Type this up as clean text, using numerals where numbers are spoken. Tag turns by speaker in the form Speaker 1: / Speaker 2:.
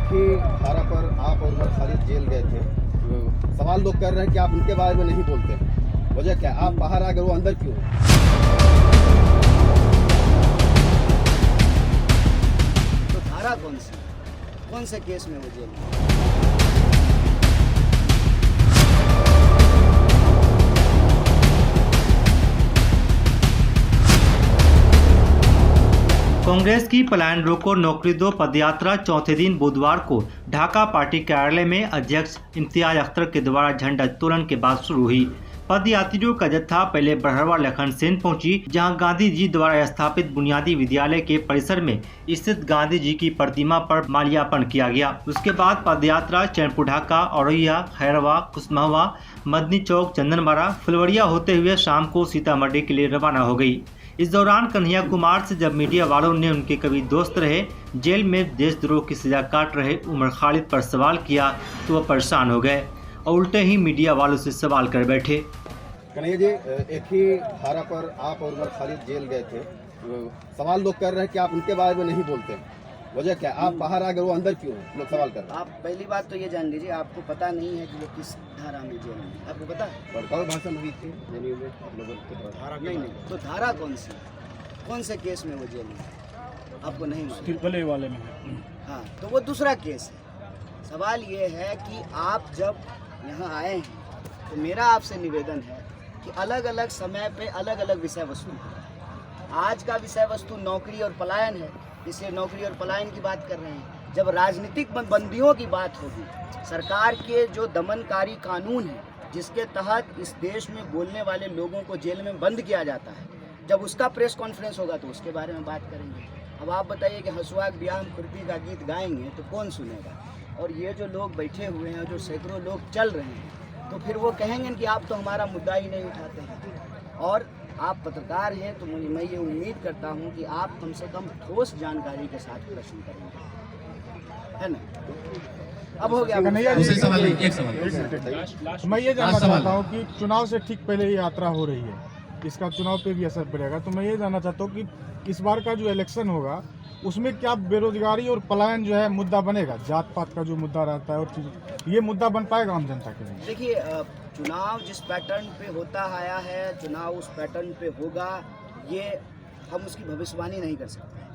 Speaker 1: एक ही धारा पर आप और उमर खालिद जेल गए थे। सवाल लोग कर रहे हैं कि आप उनके बारे में नहीं बोलते, वजह क्या? आप बाहर आ गए, वो अंदर क्यों हैं?
Speaker 2: तो धारा कौन से केस में वो जेल में?
Speaker 3: कांग्रेस की पलायन रोको नौकरी दो पदयात्रा चौथे दिन बुधवार को ढाका पार्टी कार्यालय में अध्यक्ष इम्तियाज अख्तर के द्वारा झंडोत्तोलन के बाद शुरू हुई। पदयात्रियों का जत्था पहले बरहरवा लखन सेन पहुंची, जहां गांधी जी द्वारा स्थापित बुनियादी विद्यालय के परिसर में स्थित गांधी जी की प्रतिमा पर माल्यार्पण किया गया। उसके बाद पदयात्रा चैनपुर ढाका, औरैया, खैरवा, कुसमहवा, मदनी चौक, चंदनबाड़ा, फुलवरिया होते हुए शाम को सीतामढ़ी के लिए रवाना हो गई। इस दौरान कन्हैया कुमार से जब मीडिया वालों ने उनके कभी दोस्त रहे, जेल में देशद्रोह की सजा काट रहे उमर खालिद पर सवाल किया तो वह परेशान हो गए और उल्टे ही मीडिया वालों से सवाल कर बैठे।
Speaker 1: कन्हैया जी, एक ही धारा पर आप और उमर खालिद जेल गए थे। सवाल लोग कर रहे हैं कि आप उनके बारे में नहीं बोलते, वजह क्या? आप बाहर आ गए, वो अंदर क्यों हैं? लोग सवाल कर रहे हैं।
Speaker 2: आप पहली बात तो ये जान लीजिए, आपको पता नहीं है कि वो किस धारा में जेल में, आपको पता है?
Speaker 1: भड़काऊ भाषण हुई थी जेल में आप लोगों के धारा
Speaker 2: नहीं, तो धारा कौन से केस में वो जेल में? आपको नहीं मालूम?
Speaker 4: तिरपले वाले में है।
Speaker 2: हाँ, तो वो दूसरा केस है। सवाल ये है कि आप जब यहाँ आए हैं तो मेरा आपसे निवेदन है कि अलग अलग समय पे अलग अलग विषय वस्तु है। आज का विषय वस्तु नौकरी और पलायन है, इसलिए नौकरी और पलायन की बात कर रहे हैं। जब राजनीतिक बंदियों की बात होगी, सरकार के जो दमनकारी कानून है जिसके तहत इस देश में बोलने वाले लोगों को जेल में बंद किया जाता है, जब उसका प्रेस कॉन्फ्रेंस होगा तो उसके बारे में बात करेंगे। अब आप बताइए कि हंसुआ ब्याह खुरपी का गीत गाएंगे तो कौन सुनेगा? और ये जो लोग बैठे हुए हैं, जो सैकड़ों लोग चल रहे हैं, तो फिर वो कहेंगे कि आप तो हमारा मुद्दा ही नहीं उठाते हैं। और आप पत्रकार हैं तो मैं ये उम्मीद करता हूँ कि आप कम से कम ठोस जानकारी के साथ प्रश्न करेंगे, है ना? अब हो गया।
Speaker 4: मैं ये जानना चाहता हूँ कि चुनाव से ठीक पहले ये यात्रा हो रही है, इसका चुनाव पे भी असर पड़ेगा, तो मैं ये जानना चाहता हूँ कि इस बार का जो इलेक्शन होगा उसमें क्या बेरोजगारी और पलायन जो है मुद्दा बनेगा? जात पात का जो मुद्दा रहता है और चीज़, ये मुद्दा बन पाएगा आम जनता के लिए?
Speaker 2: देखिए, चुनाव जिस पैटर्न पे होता आया है, चुनाव उस पैटर्न पे होगा, ये हम उसकी भविष्यवाणी नहीं कर सकते।